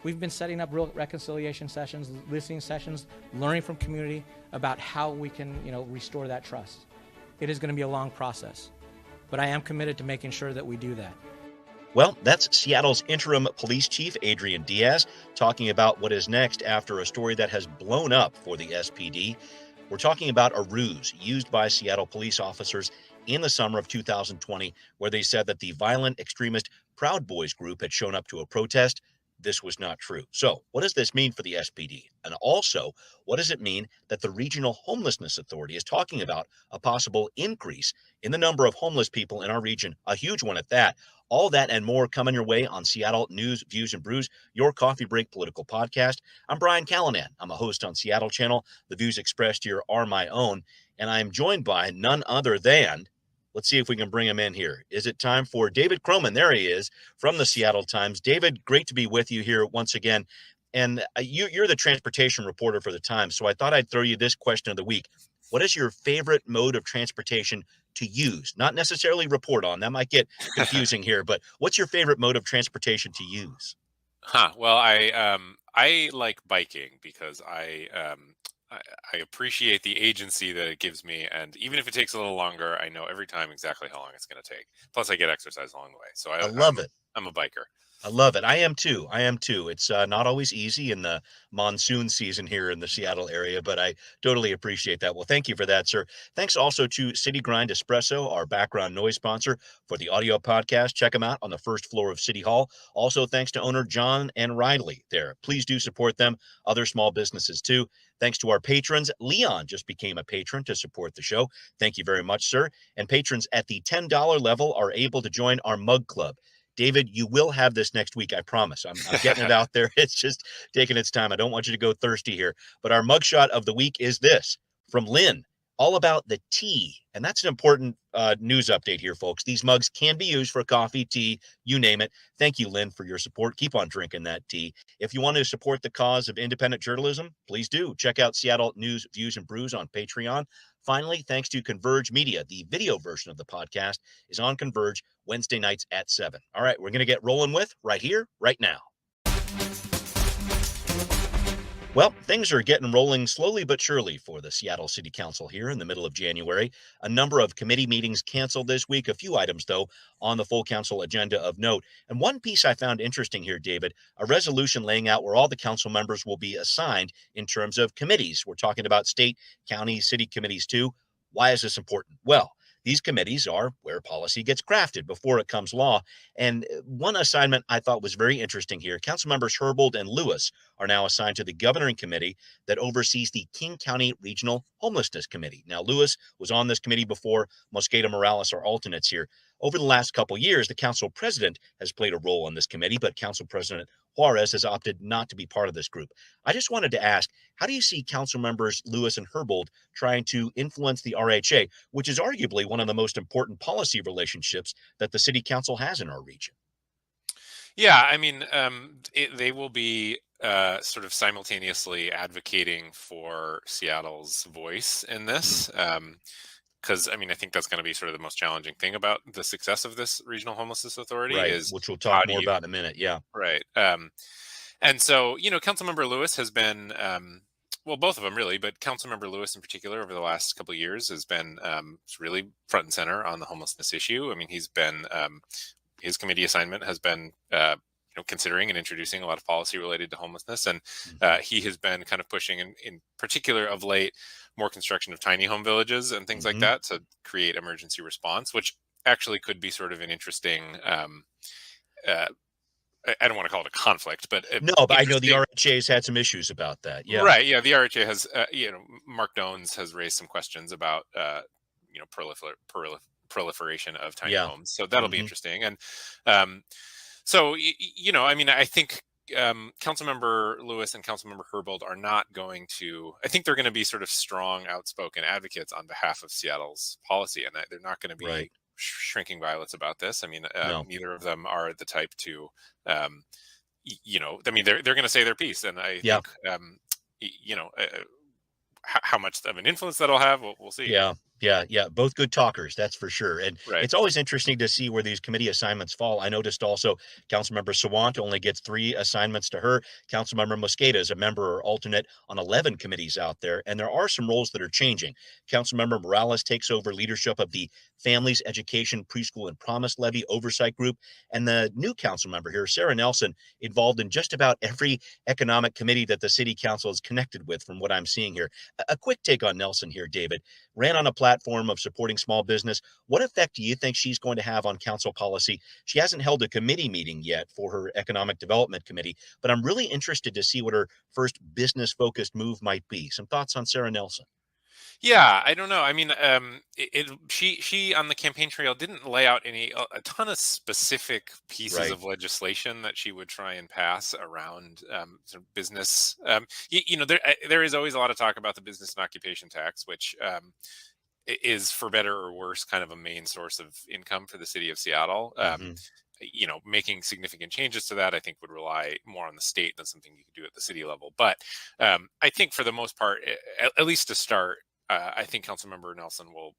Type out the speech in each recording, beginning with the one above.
We've been setting up real reconciliation sessions, listening sessions, learning from community about how we can, restore that trust. It is going to be a long process, but I am committed to making sure that we do that. Well, that's Seattle's interim police chief, Adrian Diaz, talking about what is next after a story that has blown up for the SPD. We're talking about a ruse used by Seattle police officers in the summer of 2020, where they said that the violent extremist Proud Boys group had shown up to a protest. This was not true. So, what does this mean for the SPD? And also, what does it mean that the Regional Homelessness Authority is talking about a possible increase in the number of homeless people in our region, a huge one at that? All that and more coming your way on Seattle News, Views, and Brews, your coffee break political podcast. I'm Brian Callanan. I'm a host on Seattle Channel. The views expressed here are my own, and I am joined by none other than, let's see if we can bring him in here. Is it time for David Croman? There he is from the Seattle Times. David, great to be with you here once again. And you're the transportation reporter for the Times, so I thought I'd throw you this question of the week. What is your favorite mode of transportation to use? Not necessarily report on. That might get confusing here, but what's your favorite mode of transportation to use? Well, I like biking because I appreciate the agency that it gives me, and even if it takes a little longer, I know every time exactly how long it's going to take. Plus, I get exercise along the way, so I love it. I'm a biker. I love it. I am too. It's not always easy in the monsoon season here in the Seattle area, but I totally appreciate that. Well, thank you for that, sir. Thanks also to City Grind Espresso, our background noise sponsor for the audio podcast. Check them out on the first floor of City Hall. Also, thanks to owner John and Riley there. Please do support them, other small businesses too. Thanks to our patrons. Leon just became a patron to support the show. Thank you very much, sir. And patrons at the $10 level are able to join our mug club. David, you will have this next week, I promise. I'm getting it out there. It's just taking its time. I don't want you to go thirsty here. But our mugshot of the week is this from Lynn, all about the tea. And that's an important news update here, folks. These mugs can be used for coffee, tea, you name it. Thank you, Lynn, for your support. Keep on drinking that tea. If you want to support the cause of independent journalism, please do. Check out Seattle News, Views, and Brews on Patreon. Finally, thanks to Converge Media, the video version of the podcast is on Converge Wednesday nights at 7. All right, we're going to get rolling with right here, right now. Well, things are getting rolling slowly but surely for the Seattle City Council here in the middle of January. A number of committee meetings canceled this week. A few items, though, on the full council agenda of note. And one piece I found interesting here, David, a resolution laying out where all the council members will be assigned in terms of committees. We're talking about state, county, city committees, too. Why is this important? Well, these committees are where policy gets crafted before it comes law. And one assignment I thought was very interesting here. Council members Herbold and Lewis are now assigned to the governing committee that oversees the King County Regional Homelessness Committee. Now, Lewis was on this committee before. Mosqueda Morales are alternates here. Over the last couple of years, the council president has played a role on this committee, but Council President Juarez has opted not to be part of this group. I just wanted to ask, how do you see council members Lewis and Herbold trying to influence the RHA, which is arguably one of the most important policy relationships that the city council has in our region? Yeah, I mean, they will be sort of simultaneously advocating for Seattle's voice in this. Because I mean, I think that's going to be sort of the most challenging thing about the success of this regional homelessness authority, Right, is which we'll talk more about in a minute. Yeah. Right. And so, Councilmember Lewis has been, well, both of them really, but Councilmember Lewis in particular over the last couple of years has been really front and center on the homelessness issue. I mean, he's been, his committee assignment has been, considering and introducing a lot of policy related to homelessness. And he has been kind of pushing, in particular of late, more construction of tiny home villages and things like that to create emergency response, which actually could be sort of an interesting, I don't want to call it a conflict, but no, but I know the RHA has had some issues about that. Yeah, right. Yeah, the RHA has, Mark Dones has raised some questions about, proliferation of tiny homes. So that'll be interesting. And so, I mean, I think Councilmember Lewis and Councilmember Herbold are not going to, I think they're going to be sort of strong, outspoken advocates on behalf of Seattle's policy, and they're not going to be shrinking violets about this. I mean, neither of them are the type to, I mean, they're going to say their piece, and I think, how much of an influence that'll have, we'll see. Yeah. Yeah, both good talkers, that's for sure. And Right. it's always interesting to see where these committee assignments fall. I noticed also Councilmember Sawant only gets 3 assignments to her. Councilmember Mosqueda is a member or alternate on 11 committees out there, and there are some roles that are changing. Councilmember Morales takes over leadership of the Families Education Preschool and Promise Levy Oversight Group, and the new council member here, Sarah Nelson, involved in just about every economic committee that the city council is connected with from what I'm seeing here. A quick take on Nelson here, David. Ran on a platform of supporting small business. What effect do you think she's going to have on council policy? She hasn't held a committee meeting yet for her economic development committee, but I'm really interested to see what her first business focused move might be. Some thoughts on Sarah Nelson? Yeah, I don't know. I mean, she on the campaign trail didn't lay out a ton of specific pieces Right. of legislation that she would try and pass around sort of business. There is always a lot of talk about the business and occupation tax, which is, for better or worse, kind of a main source of income for the city of Seattle. Hmm. Making significant changes to that, I think, would rely more on the state than something you could do at the city level. But I think for the most part, at least to start, I think Councilmember Nelson will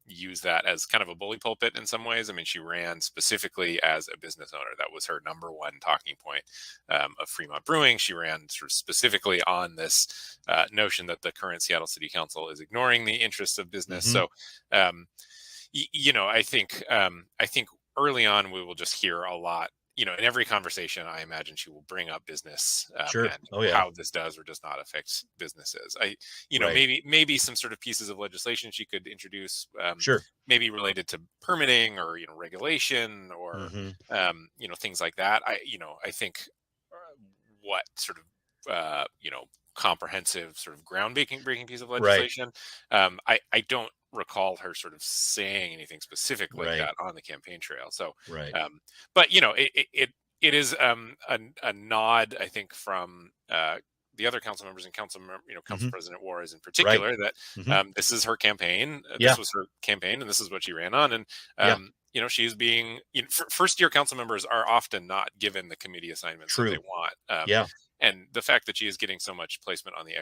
use that as kind of a bully pulpit in some ways. I mean, she ran specifically as a business owner. That was her number one talking point of Fremont Brewing. She ran sort of specifically on this notion that the current Seattle City Council is ignoring the interests of business. Hmm. So, I think early on we will just hear a lot. In every conversation, I imagine she will bring up business Sure. and Oh, yeah. how this does or does not affect businesses. Right. Maybe some sort of pieces of legislation she could introduce, Sure. maybe related to permitting or regulation or Hmm. things like that. I think what sort of comprehensive sort of breaking piece of Right. legislation. I don't recall her sort of saying anything specific like Right. that on the campaign trail. So, Right. but it is a nod, I think, from the other council members and Council Hmm. President Juarez in Right. particular, that Hmm. this is her campaign. Yeah. This was her campaign, and this is what she ran on. And Yeah. she's being first year council members are often not given the committee assignments that they True. want. Yeah. And the fact that she is getting so much placement on the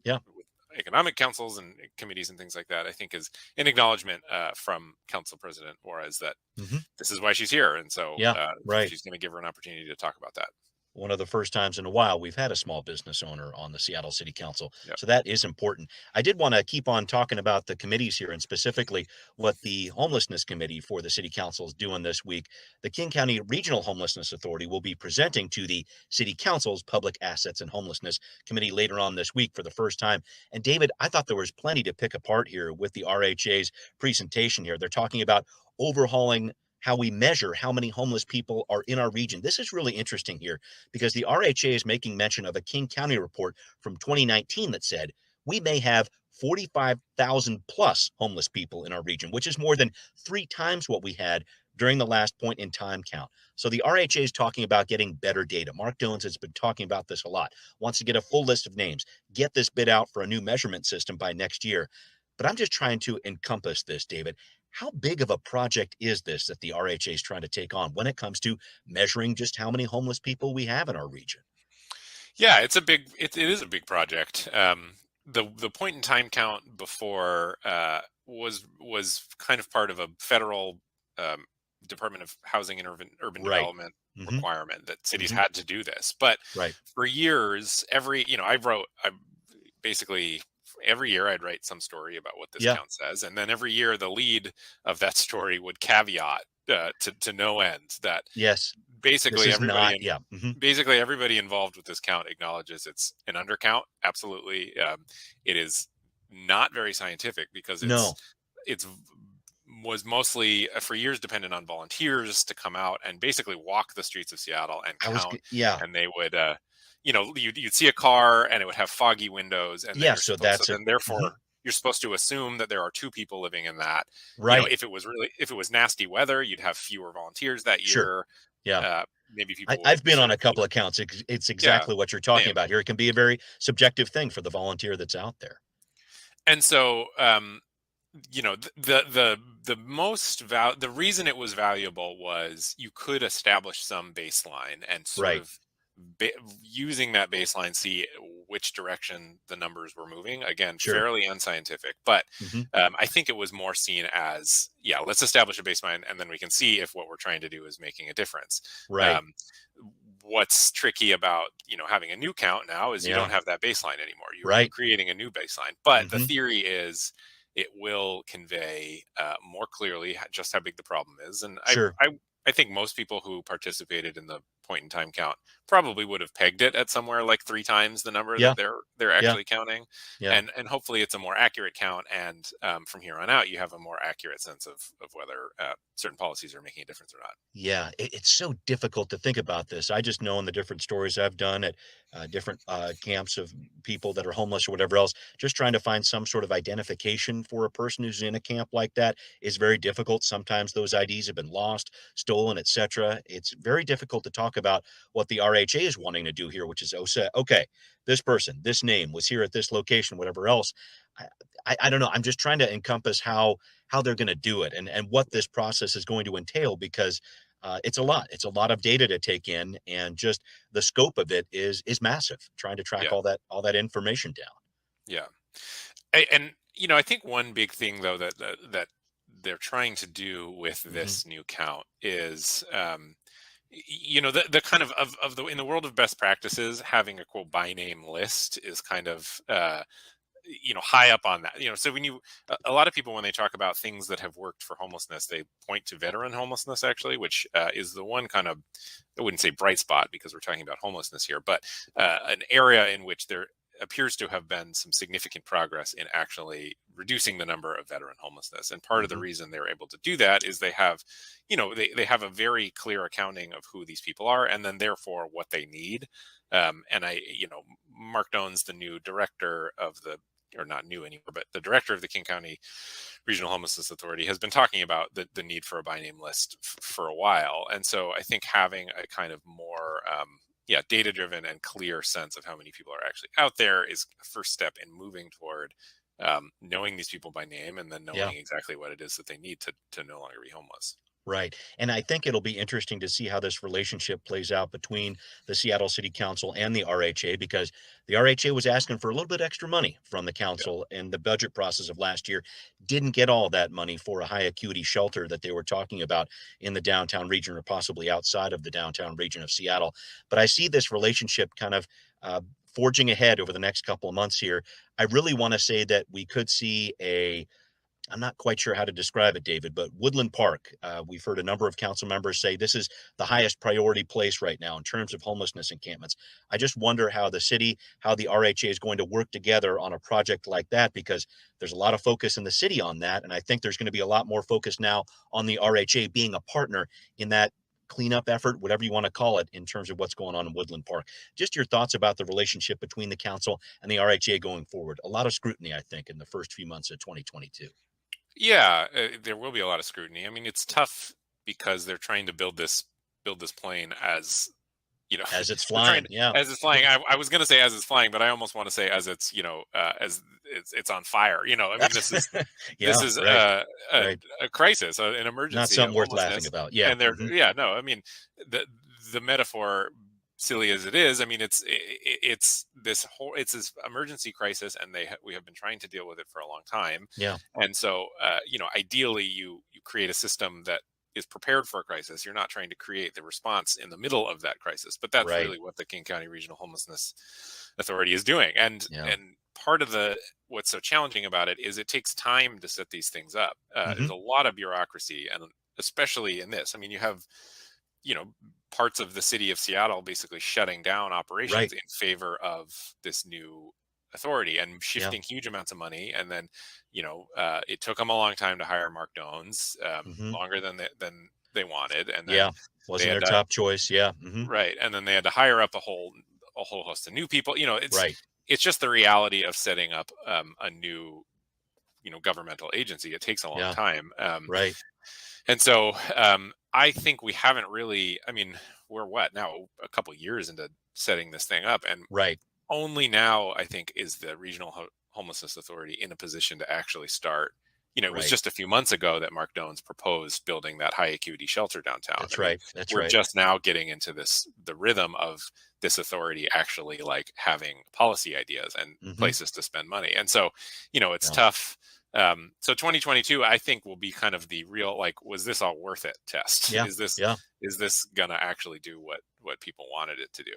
Yeah. with economic councils and committees and things like that, I think is an acknowledgement from Council President Juarez that Hmm. this is why she's here, and so Yeah. Right. she's going to give her an opportunity to talk about that. One of the first times in a while we've had a small business owner on the Seattle City Council. Yep. So that is important. I did want to keep on talking about the committees here and specifically what the Homelessness Committee for the City Council is doing this week. The King County Regional Homelessness Authority will be presenting to the City Council's Public Assets and Homelessness Committee later on this week for the first time. And David, I thought there was plenty to pick apart here with the RHA's presentation here. They're talking about overhauling how we measure how many homeless people are in our region. This is really interesting here because the RHA is making mention of a King County report from 2019 that said we may have 45,000 plus homeless people in our region, which is more than 3 times what we had during the last point in time count. So the RHA is talking about getting better data. Mark Dillons has been talking about this a lot, wants to get a full list of names, get this bid out for a new measurement system by next year. But I'm just trying to encompass this, David. How big of a project is this that the RHA is trying to take on when it comes to measuring just how many homeless people we have in our region? Yeah, it is a big project. The point in time count before was kind of part of a federal um, Department of Housing and Urban Right. Development Hmm. requirement that cities Hmm. had to do this. But Right. for years, I basically every year I'd write some story about what this Yeah. count says, and then every year the lead of that story would caveat to no end that Yes. This basically is everybody not. in Yeah. Hmm. basically everybody involved with this count acknowledges it's an undercount. Absolutely, it is not very scientific because No. it's was mostly for years dependent on volunteers to come out and basically walk the streets of Seattle and count, Yeah. and they would you'd see a car and it would have foggy windows, and then Yeah. So that's it. Mhm. therefore you're supposed to assume that there are two people living in that. Right. If it was nasty weather, you'd have fewer volunteers that Sure. year. Yeah. Maybe people would I've been on sort a of be, couple of counts. It's yeah, exactly what you're talking same. about here. It can be a very subjective thing for the volunteer that's out there. And so the reason it was valuable was you could establish some baseline and sort Right. of using that baseline, see which direction the numbers were moving. Again, Sure. fairly unscientific, but Hmm. I think it was more seen as, yeah, let's establish a baseline and then we can see if what we're trying to do is making a difference. Right. Um, what's tricky about, having a new count now is you Yeah. don't have that baseline anymore. You're Right. creating a new baseline, but the Hmm. theory is it will convey more clearly just how big the problem is. And Sure. I think most people who participated in the point in time count probably would have pegged it at somewhere like 3 times the number Yeah. that they're Yeah. actually counting, Yeah. and hopefully it's a more accurate count. And from here on out, you have a more accurate sense of whether certain policies are making a difference or not. Yeah, it's so difficult to think about this. I just know in the different stories I've done at different camps of people that are homeless or whatever else, just trying to find some sort of identification for a person who's in a camp like that is very difficult. Sometimes those IDs have been lost, stolen, etc. It's very difficult to talk about what the RHA is wanting to do here, which is, oh, say, okay, this person, this name was here at this location, whatever else. I, I don't know. I'm just trying to encompass how they're going to do it and what this process is going to entail because it's a lot. It's a lot of data to take in, and just the scope of it is massive. Trying to track Yeah, all that information down. yeah. And I think one big thing though that they're trying to do with Hmm. this new count is the kind of the in the world of best practices, having a quote by name list is kind of high up on that. So when a lot of people, when they talk about things that have worked for homelessness, they point to veteran homelessness, actually, which is the one kind of, I wouldn't say bright spot because we're talking about homelessness here, but an area in which there appears to have been some significant progress in actually reducing the number of veteran homelessness. And part of the Hmm. reason they're able to do that is they have, they have a very clear accounting of who these people are and then therefore what they need. And Mark Doan's the new director of the, or not new anymore, but the director of the King County Regional Homelessness Authority has been talking about the need for a by name list for a while. And so I think having a kind of more, data driven and clear sense of how many people are actually out there is a first step in moving toward knowing these people by name and then Yeah. knowing exactly what it is that they need to no longer be homeless. Right. And I think it'll be interesting to see how this relationship plays out between the Seattle City Council and the RHA because the RHA was asking for a little bit extra money from the Yeah. council and the budget process of last year didn't get all that money for a high acuity shelter that they were talking about in the downtown region or possibly outside of the downtown region of Seattle. But I see this relationship kind of forging ahead over the next couple of months here. I really want to say that we could see I'm not quite sure how to describe it, David, but Woodland Park, we've heard a number of council members say this is the highest priority place right now in terms of homelessness encampments. I just wonder how the city, how the RHA is going to work together on a project like that, because there's a lot of focus in the city on that. And I think there's going to be a lot more focus now on the RHA being a partner in that cleanup effort, whatever you want to call it, in terms of what's going on in Woodland Park. Just your thoughts about the relationship between the council and the RHA going forward. A lot of scrutiny, I think, in the first few months of 2022. Yeah, there will be a lot of scrutiny. I mean, it's tough because they're trying to build this plane as As it's they're trying flying, yeah. as it's flying. I was going to say as it's flying, but I almost want to say as it's as it's on fire. I mean, this Yeah, is right, a, right. a crisis, an Not emergency of something worth laughing homelessness, about. Yeah, and they're mhm, yeah no. I mean, the metaphor, silly as it is, I mean, it's this emergency crisis, and we have been trying to deal with it for a long time. yeah, And so, ideally, you create a system that is prepared for a crisis. You're not trying to create the response in the middle of that crisis, but that's right, really what the King County Regional Homelessness Authority is doing. yeah, And part of the what's so challenging about it is it takes time to set these things up. There's mhm, a lot of bureaucracy, and especially in this. I mean, you have parts of the city of Seattle basically shutting down operations right, in favor of this new authority and yeah, shifting huge amounts of money. And then, it took them a long time to hire Mark Jones, mhm, longer than they wanted, and then yeah, they wasn't had their to top choice, yeah, mhm, right, and then they had to hire up a whole host of new people. right, It's just the reality of setting up a new governmental agency. It takes a long yeah, time. right, And so I think we haven't really, I mean, we're what now, a couple years into setting this thing up. And right, only now, I think, is the Regional Homelessness Authority in a position to actually start it was Right. just a few months ago that Mark Dones proposed building that high acuity shelter downtown. That's I mean, right. That's we're right. just now getting into the rhythm of this authority actually like having policy ideas and Hmm. places to spend money. And so, it's Yeah. tough. So 2022, I think, will be kind of the real, like, was this all worth it test? Yeah. Is Yeah. this gonna actually do what people wanted it to do?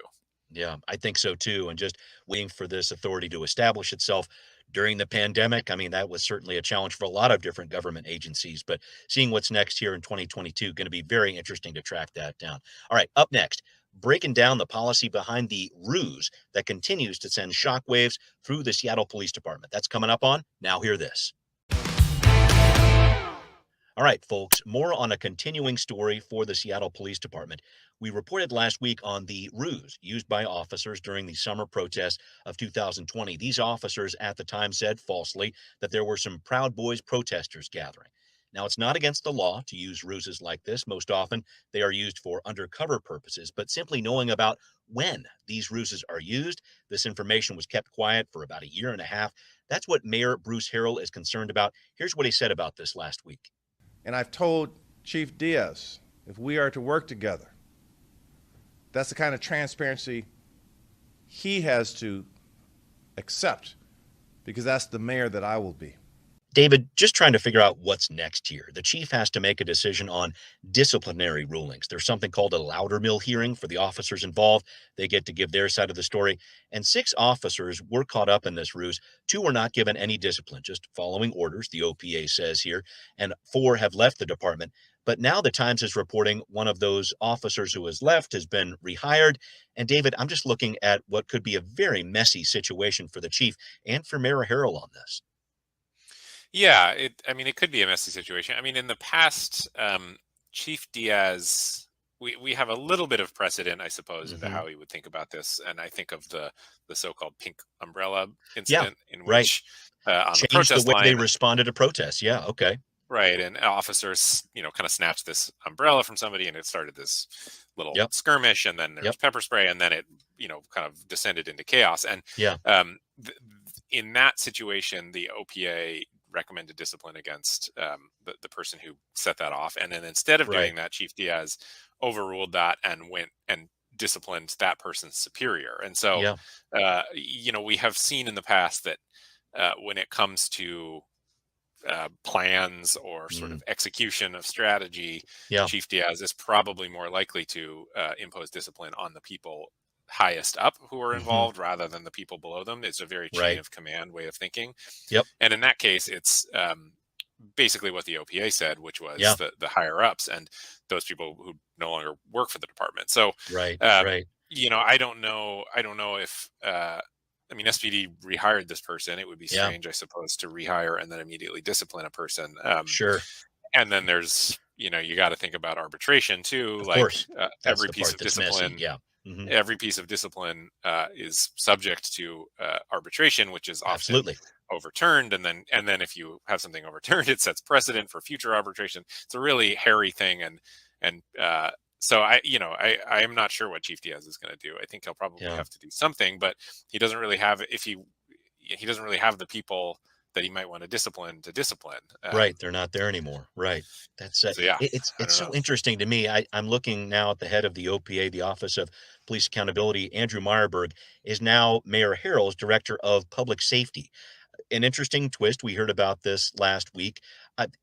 Yeah, I think so too. And just waiting for this authority to establish itself during the pandemic. I mean, that was certainly a challenge for a lot of different government agencies, but seeing what's next here in 2022, going to be very interesting to track that down. All right, up next, breaking down the policy behind the ruse that continues to send shockwaves through the Seattle Police Department. That's coming up on Now Hear This. All right, folks, more on a continuing story for the Seattle Police Department. We reported last week on the ruse used by officers during the summer protests of 2020. These officers at the time said falsely that there were some Proud Boys protesters gathering. Now, it's not against the law to use ruses like this. Most often, they are used for undercover purposes, but simply knowing about when these ruses are used, this information was kept quiet for about a year and a half. That's what Mayor Bruce Harrell is concerned about. Here's what he said about this last week. And I've told Chief Diaz, if we are to work together, that's the kind of transparency he has to accept, because that's the mayor that I will be. David, just trying to figure out what's next here. The chief has to make a decision on disciplinary rulings. There's something called a Loudermill hearing for the officers involved. They get to give their side of the story. And 6 officers were caught up in this ruse. 2 were not given any discipline, just following orders, the OPA says here. And 4 have left the department. But now the Times is reporting one of those officers who has left has been rehired. And David, I'm just looking at what could be a very messy situation for the chief and for Mayor Harrell on this. Yeah, I mean, it could be a messy situation. I mean, in the past, Chief Diaz, we have a little bit of precedent, I suppose, into Hmm. how he would think about this. And I think of the so-called pink umbrella Yeah, incident in right. which on the Change the protest way they line, responded to protests. Yeah, okay. right, and officers, kind of snatched this umbrella from somebody, and it started this little Yep, skirmish, and then there was yep, pepper spray, and then it, kind of descended into chaos. And yeah, in that situation, the OPA recommended discipline against the person who set that off. And then instead of right. doing that, Chief Diaz overruled that and went and disciplined that person's superior. And so, Yeah, we have seen in the past that when it comes to plans or sort mm, of execution of strategy, yeah, Chief Diaz is probably more likely to impose discipline on the people highest up who are hmm, involved rather than the people below them. It's a very chain right. of command way of thinking. Yep, And in that case, it's basically what the OPA said, which was yeah, the higher ups and those people who no longer work for the department. So, right, um, right. I don't know. I don't know if, I mean, SPD rehired this person. It would be Yeah, strange, I suppose, to rehire and then immediately discipline a person. sure. And then there's, you got to think about arbitration too. Of Like course. That's every the piece part of that's messy. discipline Yeah. Hmm. every piece of discipline is subject to arbitration, which is often Absolutely. overturned, and then if you have something overturned, it sets precedent for future arbitration. It's a really hairy thing, and so I am not sure what Chief Diaz is going to do. I think he'll probably Yeah. have to do something, but he doesn't really have he doesn't really have the people that he might want to discipline. Right. They're not there anymore. Right. That's So yeah, it's I it's don't know. so interesting to me. I'm looking now at the head of the OPA, the Office of Police Accountability. Andrew Meyerberg is now Mayor Harrell's Director of Public Safety. An interesting twist. We heard about this last week.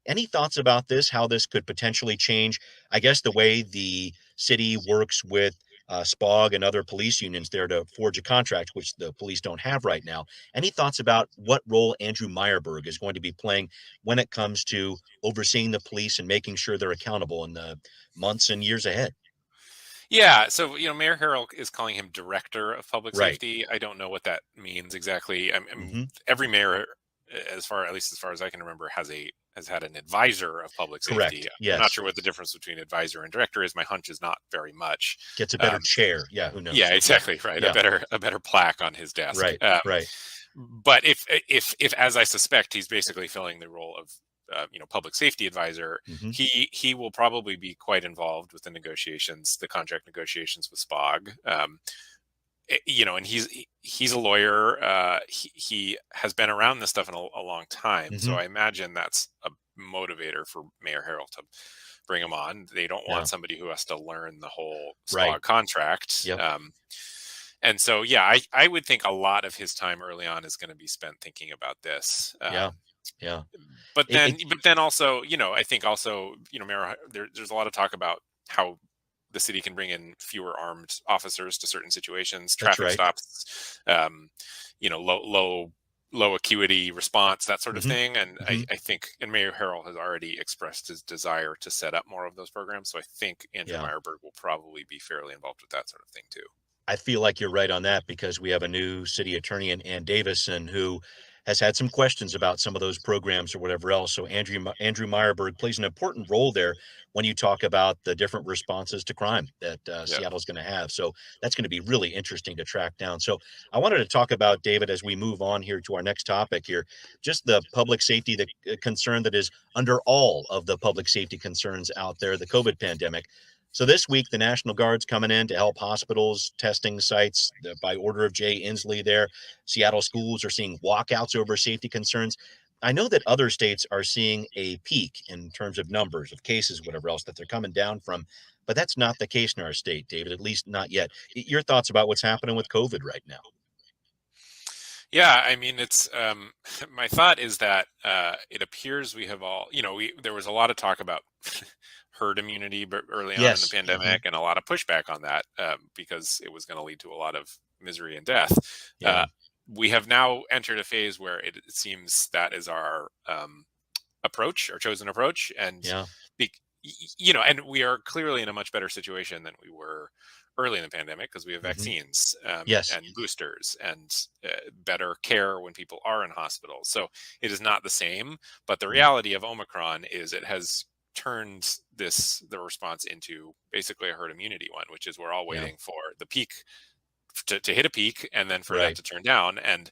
Any thoughts about this? How this could potentially change, I guess, the way the city works with SPOG and other police unions there to forge a contract, which the police don't have right now. Any thoughts about what role Andrew Meyerberg is going to be playing when it comes to overseeing the police and making sure they're accountable in the months and years ahead? Yeah, so Mayor Harrell is calling him Director of Public Right. Safety. I don't know what that means exactly. Hmm. Every mayor, at least as far as I can remember, has had an advisor of public safety. Correct. I'm not Yes. sure what the difference between advisor and director is. My hunch is not very much. Gets a better Um, chair. Yeah. Who yeah, knows? Yeah. exactly right. Yeah. A better plaque on his desk. Right. Right. But if as I suspect, he's basically filling the role of public safety advisor, Hmm. he will probably be quite involved with the contract negotiations with SPOG. And he's a lawyer. He has been around this stuff in a long time, so Hmm. I imagine that's a motivator for Mayor Harrell to bring him on. They don't Yeah. want somebody who has to learn the whole Right. SPA contract. Yep. And so, yeah, I would think a lot of his time early on is going to be spent thinking about this. Yeah. Yeah. But It, then, it, but then also, I think also, Mayor, there's a lot of talk about how the city can bring in fewer armed officers to certain situations, that's traffic right. stops, low acuity response, that sort of Hmm. thing. And Hmm. I think, and Mayor Harrell has already expressed his desire to set up more of those programs. So I think Andrew Yeah. Meyerberg will probably be fairly involved with that sort of thing too. I feel like you're right on that because we have a new city attorney in Ann Davison who has had some questions about some of those programs or whatever else. So Andrew Meyerberg plays an important role there when you talk about the different responses to crime that Yeah. Seattle's going to have. So that's going to be really interesting to track down. So I wanted to talk about, David, as we move on here to our next topic here, just the public safety, the concern that is under all of the public safety concerns out there, the COVID pandemic. So this week, the National Guard's coming in to help hospitals, testing sites by order of Jay Inslee there. Seattle schools are seeing walkouts over safety concerns. I know that other states are seeing a peak in terms of numbers of cases, whatever else that they're coming down from, but that's not the case in our state, David, at least not yet. Your thoughts about what's happening with COVID right now? Yeah, I mean, it's my thought is that it appears we have all, there was a lot of talk about herd immunity early on in the Yes. Hmm. pandemic, and a lot of pushback on that because it was going to lead to a lot of misery and death. Uh, Yeah. we have now entered a phase where it seems that is our approach, our chosen approach, and Yeah. be, and we are clearly in a much better situation than we were early in the pandemic because we have Hmm. vaccines Yes. and boosters and better care when people are in hospitals. So it is not the same, but the Mm. reality of Omicron is it has turned the response into basically a herd immunity one, which is we're all Yeah. waiting for the peak to hit a peak and then for that Right. to turn down. And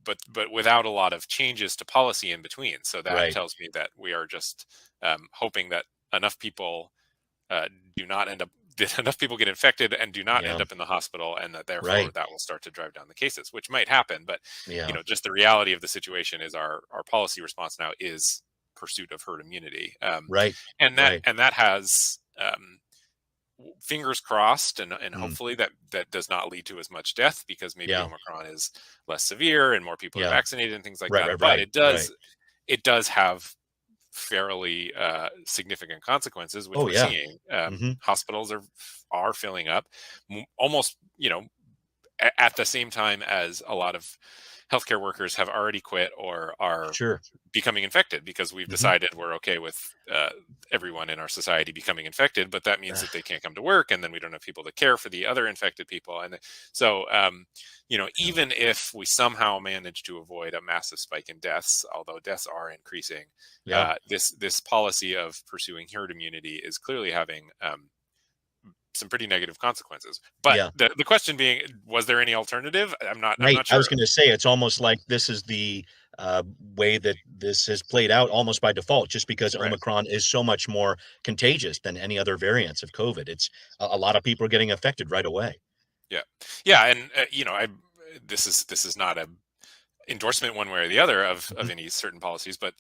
but without a lot of changes to policy in between. So that Right. tells me that we are just hoping that enough people do not end up that enough people get infected and do not Yeah. end up in the hospital, and that therefore Right. that will start to drive down the cases, which might happen. But Yeah. just the reality of the situation is our policy response now is pursuit of herd immunity, Right. and Right. that has fingers crossed, and Mm. hopefully that does not lead to as much death because maybe Yeah. Omicron is less severe and more people are Yeah. vaccinated and things like Right. that. Right. But Right. Right. it does have fairly significant consequences, which Oh, we're yeah. seeing. Hmm. Hospitals are filling up, almost at the same time as a lot of healthcare workers have already quit or are Sure. becoming infected because we've Hmm. decided we're okay with everyone in our society becoming infected, but that means that they can't come to work, and then we don't have people to care for the other infected people. And so, Yeah. even if we somehow manage to avoid a massive spike in deaths, although deaths are increasing, Yeah. this policy of pursuing herd immunity is clearly having some pretty negative consequences. But Yeah. the question being, was there any alternative? I'm Right. not I was sure. going to say it's almost like this is the way that this has played out almost by default, just because Right. Omicron is so much more contagious than any other variants of COVID. It's a lot of people are getting affected right away. Yeah. Yeah. And I this is not a endorsement one way or the other Hmm. of any certain policies, but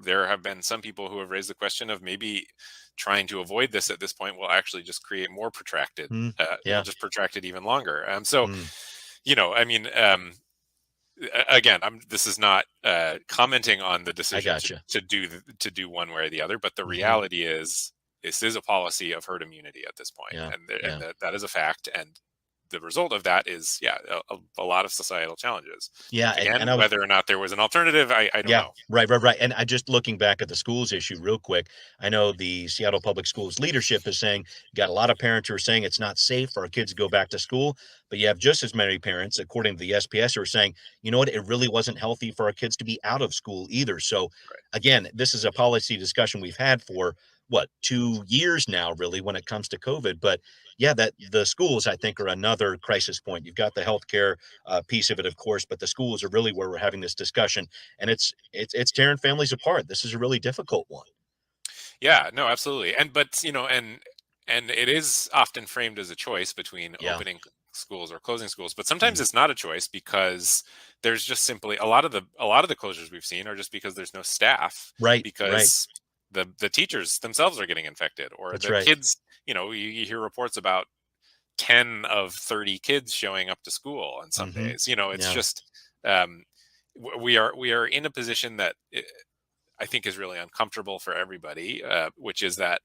there have been some people who have raised the question of maybe trying to avoid this at this point will actually just create more protracted. Mm. It'll Yeah. just protract it even longer. So Mm. I mean, again, this is not commenting on the I decision gotcha. to do one way or the other, but the Hmm. reality is this is a policy of herd immunity at this point, Yeah. and Yeah. that is a fact. And the result of that is, yeah, a lot of societal challenges. Yeah. And Again, I was, whether or not there was an alternative, I don't yeah, know. right, right, right. And I just looking back at the schools issue real quick, I know the Seattle Public Schools leadership is saying you got a lot of parents who are saying it's not safe for our kids to go back to school, but you have just as many parents, according to the SPS, who are saying, you know what, it really wasn't healthy for our kids to be out of school either. So Right. again, this is a policy discussion we've had for what, 2 years now, really, when it comes to COVID. But yeah, that the schools, I think, are another crisis point. You've got the healthcare piece of it, of course, but the schools are really where we're having this discussion, and it's tearing families apart. This is a really difficult one. Yeah, no, absolutely. And but and it is often framed as a choice between Yeah. opening schools or closing schools, but sometimes it's not a choice because there's just simply a lot of the closures we've seen are just because there's no staff, Right. because the teachers themselves are getting infected, or That's the right. kids, you hear reports about 10 of 30 kids showing up to school on some days. It's Yeah. just we are in a position that I think is really uncomfortable for everybody, which is that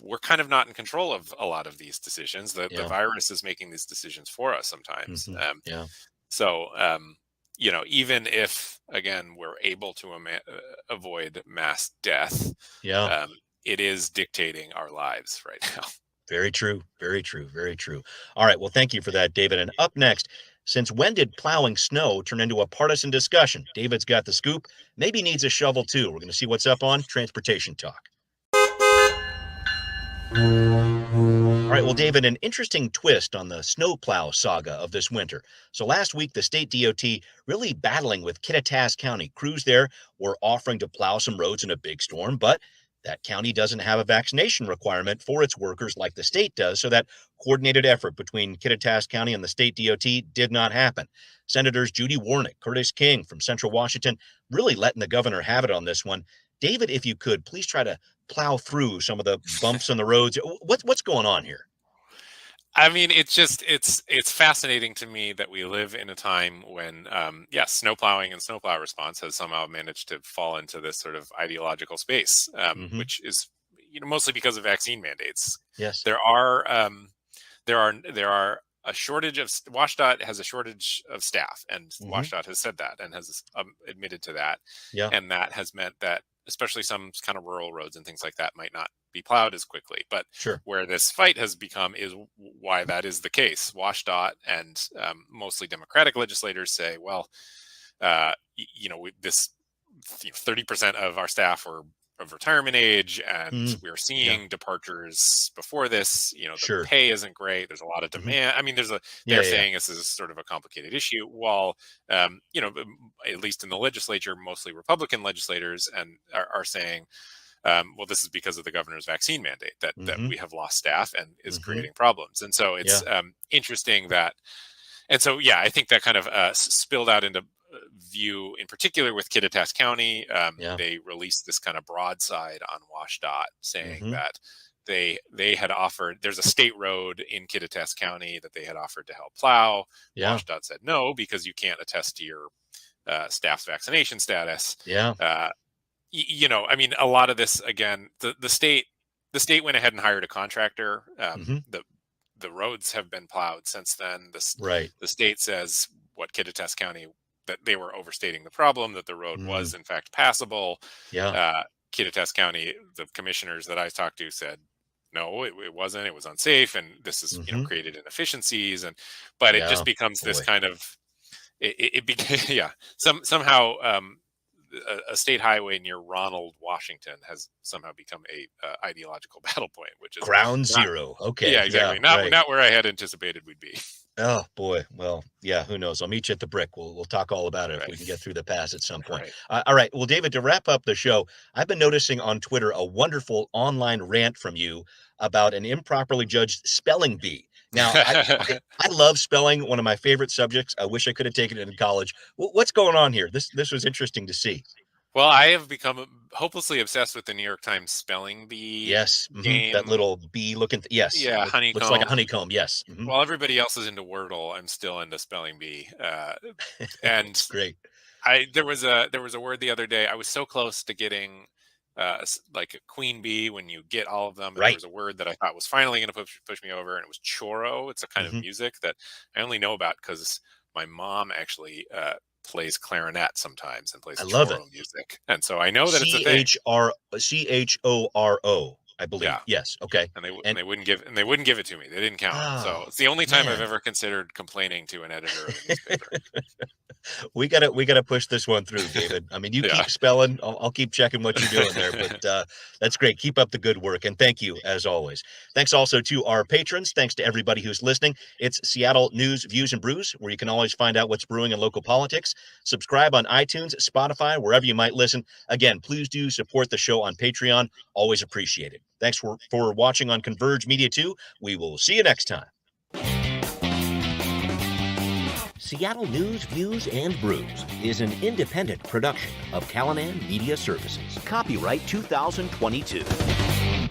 we're kind of not in control of a lot of these decisions. The virus is making these decisions for us sometimes. Yeah. So, even if, again, we're able to avoid mass death, Yeah. it is dictating our lives right now. Very true. Very true. Very true. All right. Well, thank you for that, David. And up next, since when did plowing snow turn into a partisan discussion? David's got the scoop. Maybe needs a shovel too. We're going to see what's up on Transportation Talk. All right, well, David, an interesting twist on the snowplow saga of this winter. So last week, the state DOT really battling with Kittitas County. Crews there were offering to plow some roads in a big storm, but that county doesn't have a vaccination requirement for its workers like the state does, so that coordinated effort between Kittitas County and the state DOT did not happen. Senators Judy Warnick, Curtis King from Central Washington really letting the governor have it on this one. David, if you could, please try to plow through some of the bumps on the roads. What's going on here? I mean, it's fascinating to me that we live in a time when, snow plowing and snowplow response has somehow managed to fall into this sort of ideological space, which is, mostly because of vaccine mandates. Yes, there are a shortage of WashDOT has a shortage of staff, and WashDOT has said that and has admitted to that. Yeah, and that has meant that especially some kind of rural roads and things like that might not be plowed as quickly. But where this fight has become is why that is the case. WashDOT and mostly Democratic legislators say, well, this 30% of our staff were of retirement age, and we're seeing departures before this. The pay isn't great. There's a lot of demand. I mean, they're saying this is sort of a complicated issue. While at least in the legislature, mostly Republican legislators and are saying, well, this is because of the governor's vaccine mandate that we have lost staff and is creating problems. And so it's interesting that, and so I think that kind of spilled out into view, in particular with Kittitas County. They released this kind of broadside on WashDOT saying that they had offered, there's a state road in Kittitas County that they had offered to help plow. WashDOT said no, because you can't attest to your staff's vaccination status. I mean, a lot of this, again, the state went ahead and hired a contractor. The roads have been plowed since then. The state says what Kittitas County, that they were overstating the problem, that the road was in fact passable. Kittitas County, the commissioners that I talked to said, no, it wasn't. It was unsafe, and this has created inefficiencies. But it just becomes this kind of it became somehow a state highway near Ronald, Washington, has somehow become a ideological battle point, which is ground zero. Okay, exactly. Not where I had anticipated we'd be. Oh boy. Well, who knows? I'll meet you at the brick. We'll talk all about it if we can get through the pass at some point. All right. Well, David, to wrap up the show, I've been noticing on Twitter a wonderful online rant from you about an improperly judged spelling bee. Now, I love spelling, one of my favorite subjects. I wish I could have taken it in college. What's going on here? This was interesting to see. Well, I have become hopelessly obsessed with the New York Times spelling bee. Yes, game. That little bee looking. Yes, honeycomb. Looks like a honeycomb. Yes. While everybody else is into Wordle, I'm still into spelling bee. And great. There was a word the other day. I was so close to getting like a queen bee when you get all of them. And there was a word that I thought was finally going to push me over, and it was choro. It's a kind of music that I only know about because my mom actually plays clarinet sometimes and plays choro music, and so I know that it's a thing. Choro, I believe. Yeah. Yes. Okay. And they wouldn't give it to me. They didn't count. So it's the only time I've ever considered complaining to an editor of a newspaper. We gotta push this one through, David. I mean, you keep spelling. I'll keep checking what you're doing there. But that's great. Keep up the good work, and thank you as always. Thanks also to our patrons. Thanks to everybody who's listening. It's Seattle News, Views, and Brews, where you can always find out what's brewing in local politics. Subscribe on iTunes, Spotify, wherever you might listen. Again, please do support the show on Patreon. Always appreciate it. Thanks for watching on Converge Media 2. We will see you next time. Seattle News, Views, and Brews is an independent production of Callanan Media Services. Copyright 2022.